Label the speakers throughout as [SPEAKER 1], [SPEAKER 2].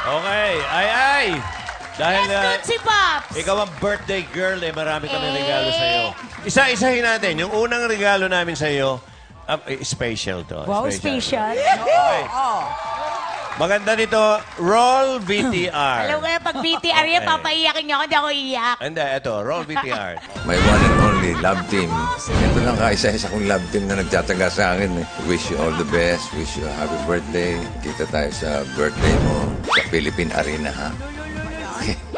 [SPEAKER 1] Okay, ay. Dahil
[SPEAKER 2] Yes, si Pops.
[SPEAKER 1] ikaw ang birthday girl, marami kami regalo sa iyo. Isa-isahin natin. Yung unang regalo namin sa iyo, special to.
[SPEAKER 2] Wow, special.
[SPEAKER 1] Okay. Maganda nito, roll VTR.
[SPEAKER 2] Alam ko na, pag BTR yan, papaiyakin niyo ako, hindi ako iiyak.
[SPEAKER 1] Hindi, ito, roll VTR.
[SPEAKER 3] My one and only love team. Ito lang kaisa-isa kong love team na nagtataga sa akin. Wish you all the best. Wish you a happy birthday. Kita tayo sa birthday mo sa Philippine Arena, ha?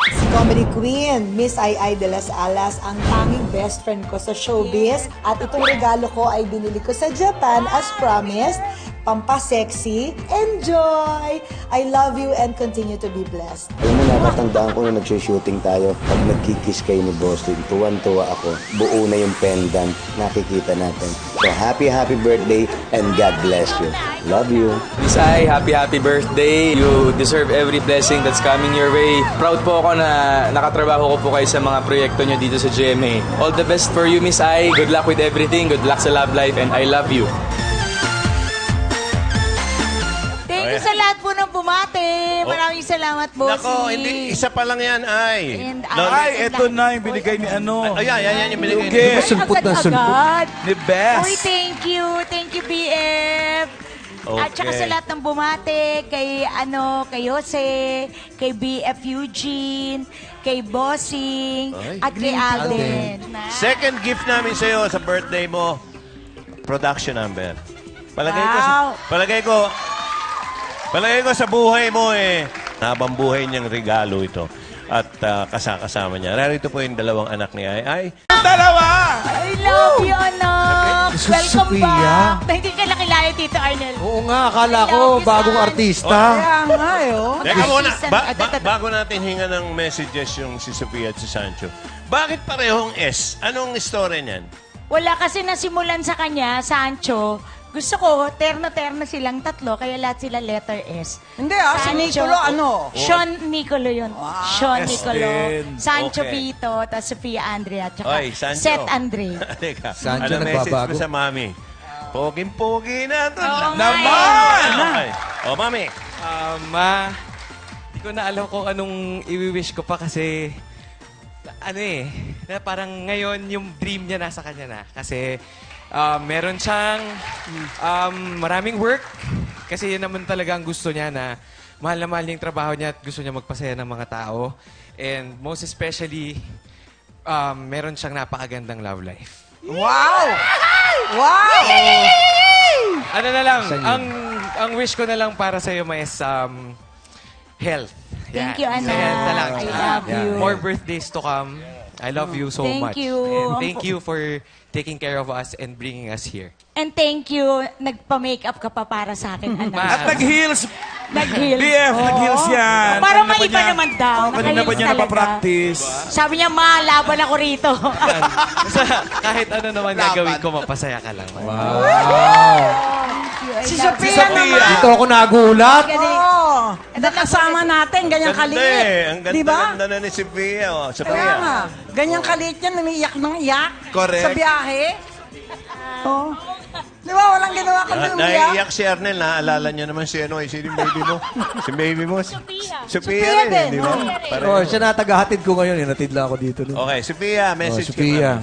[SPEAKER 4] Si Comedy Queen, Miss Ai de las Alas, ang tanging best friend ko sa showbiz. At itong regalo ko ay binili ko sa Japan as promised. Pampa-sexy. Enjoy! I love you and continue to be blessed.
[SPEAKER 5] Alam mo, nakatandaan ko na nag-shooting tayo. Pag nagkikiss kayo ni Boss Lim, tuwan-tuwa ako. Buo na yung pendant. Nakikita natin. So, happy birthday and God bless you. Love you.
[SPEAKER 6] Miss Ai, happy birthday. You deserve every blessing that's coming your way. Proud po ako na nakatrabaho ko po kayo sa mga proyekto nyo dito sa GMA. All the best for you, Miss Ai. Good luck with everything. Good luck sa love life and I love you.
[SPEAKER 2] Thank you sa lahat po ng bumati. Maraming salamat, bossy.
[SPEAKER 1] Nako, hindi, isa pa lang yan, ay.
[SPEAKER 2] And
[SPEAKER 7] Ay, eto na yung binigay ni ano.
[SPEAKER 1] Yan yung binigay.
[SPEAKER 7] Lugi.
[SPEAKER 2] Sulpot na sulpot.
[SPEAKER 7] Ni Bess.
[SPEAKER 2] Uy, thank you. Thank you, BF. At saka
[SPEAKER 1] Okay.
[SPEAKER 2] sa lahat ng bumate, kay Jose, kay BF Eugene, kay Bossing, at kay Alden.
[SPEAKER 1] Second gift namin sa iyo sa birthday mo, production number.
[SPEAKER 2] Wow.
[SPEAKER 1] Palagay ko sa buhay mo habang buhay niyang regalo ito. At kasama niya. Rarito po yung dalawang anak ni Ai.
[SPEAKER 7] Dalawa!
[SPEAKER 2] I love you, anak.
[SPEAKER 8] Jesus,
[SPEAKER 2] Welcome
[SPEAKER 8] Sophia.
[SPEAKER 2] back. Na hindi ka nakilala, Tito Arnel.
[SPEAKER 8] Oo nga, akala ko
[SPEAKER 2] Love you,
[SPEAKER 8] bagong
[SPEAKER 2] son.
[SPEAKER 8] artista.
[SPEAKER 4] Kaya nga,
[SPEAKER 1] Teka muna,
[SPEAKER 2] Artista-
[SPEAKER 1] bago natin hinga ng messages yung si Sofia at si Sancho, bakit parehong S? Anong story niyan?
[SPEAKER 2] Wala kasi nasimulan sa kanya, Sancho. Gusto ko, terno-terno silang tatlo, kaya lahat sila letter S.
[SPEAKER 4] Hindi si Nicolo, ano?
[SPEAKER 2] Sean Nicolo yun. Sean
[SPEAKER 7] S
[SPEAKER 2] Nicolo.
[SPEAKER 7] din.
[SPEAKER 2] Sancho
[SPEAKER 1] Okay.
[SPEAKER 2] Vito, tapos Sofia Andrea, tsaka
[SPEAKER 1] Oy, Sancho.
[SPEAKER 2] Seth Andre.
[SPEAKER 1] Teka,
[SPEAKER 8] Sancho
[SPEAKER 1] ano message
[SPEAKER 8] nagbabago.
[SPEAKER 1] mo sa mami? Poging-pogi na ito.
[SPEAKER 2] Oo nga
[SPEAKER 7] Naman!
[SPEAKER 1] Okay. O, mami.
[SPEAKER 6] Ma, di ko na alam kung anong i-wish ko pa kasi na parang ngayon yung dream niya nasa kanya na. Kasi meron siyang maraming work. Kasi yun naman talaga ang gusto niya na mahal na mahal niya yung trabaho niya at gusto niya magpasaya ng mga tao. And most especially, meron siyang napakagandang love life.
[SPEAKER 4] Wow! Wow!
[SPEAKER 6] Ano na lang, ang wish ko na lang para sa iyo is health.
[SPEAKER 2] Thank
[SPEAKER 6] Yan.
[SPEAKER 2] you,
[SPEAKER 6] Sa health na lang.
[SPEAKER 2] anak. I
[SPEAKER 6] Tsaka
[SPEAKER 2] love you.
[SPEAKER 6] More birthdays to come. I love you so
[SPEAKER 2] Thank
[SPEAKER 6] much.
[SPEAKER 2] you.
[SPEAKER 6] And thank you for taking care of us and bringing us here.
[SPEAKER 2] And thank you, nagpa-makeup ka pa para sa akin, anak.
[SPEAKER 7] At nag-heels.
[SPEAKER 2] Nag-heels.
[SPEAKER 7] BF,
[SPEAKER 2] Oo.
[SPEAKER 7] nag-heels yan.
[SPEAKER 2] Para
[SPEAKER 7] Kanina pa
[SPEAKER 2] maiba
[SPEAKER 7] niya-
[SPEAKER 2] naman daw.
[SPEAKER 7] Kanina pa
[SPEAKER 2] Naka-heels
[SPEAKER 7] niya
[SPEAKER 2] talaga.
[SPEAKER 7] napapractice.
[SPEAKER 2] Sabi niya, ma, laban ako rito.
[SPEAKER 6] Basta kahit ano naman gagawin ko, mapasaya ka lang.
[SPEAKER 4] Si
[SPEAKER 7] Sophia naman.
[SPEAKER 8] Dito ako nagulat.
[SPEAKER 4] Oo. Nakasama natin, ganyang
[SPEAKER 1] Ganda
[SPEAKER 4] kaliit.
[SPEAKER 1] Ang ganda,
[SPEAKER 4] Di ba?
[SPEAKER 1] ganda na ni Sofia. Oh.
[SPEAKER 4] Kaya
[SPEAKER 1] Sofia.
[SPEAKER 4] nga. Ganyang kaliit yan, umiiyak ng iyak.
[SPEAKER 7] Correct.
[SPEAKER 4] Sa biyahe. Oo. Di ba, walang ginawa kami umiyak.
[SPEAKER 1] Naiiyak si Arnel. Naalala niya naman si ano, si baby mo. Si baby mo. Sofia
[SPEAKER 4] Sophia
[SPEAKER 1] rin,
[SPEAKER 4] din,
[SPEAKER 1] di ba?
[SPEAKER 4] oh.
[SPEAKER 1] Pareho.
[SPEAKER 8] Oh, siya natagahatid ko ngayon. Hinatid lang ako dito.
[SPEAKER 1] Okay, Sofia, message
[SPEAKER 8] Sophia.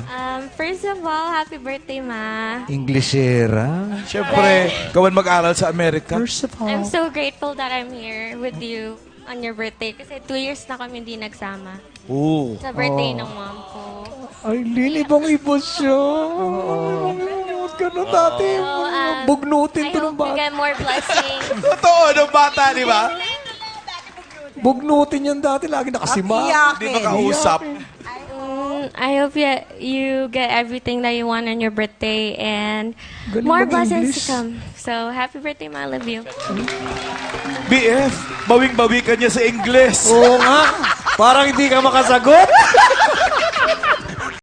[SPEAKER 9] First of all, happy birthday, Ma.
[SPEAKER 8] Inglesera.
[SPEAKER 7] Siyempre, gawin mag-aral sa Amerika.
[SPEAKER 8] First of all.
[SPEAKER 9] I'm so grateful that I'm here with you on your birthday kasi 2 years na kami hindi nagsama.
[SPEAKER 7] Oo.
[SPEAKER 9] Sa birthday ng mom ko.
[SPEAKER 8] Ay, linibang iba siya. Huwag ka na dati. Bugnutin
[SPEAKER 9] I
[SPEAKER 8] to ng
[SPEAKER 9] hope you
[SPEAKER 8] bata.
[SPEAKER 9] get more blessings.
[SPEAKER 7] Totoo, nung bata, di ba?
[SPEAKER 8] Bugnutin yan dati. Lagi nakasima.
[SPEAKER 7] Hindi makausap.
[SPEAKER 9] I hope you get everything that you want on your birthday and
[SPEAKER 8] Galing
[SPEAKER 9] more
[SPEAKER 8] mag-English.
[SPEAKER 9] blessings to come. So, happy birthday, Ma. I love you.
[SPEAKER 7] BF, bawing-bawi ka niya sa Ingles.
[SPEAKER 8] Oo nga. Parang hindi ka makasagot.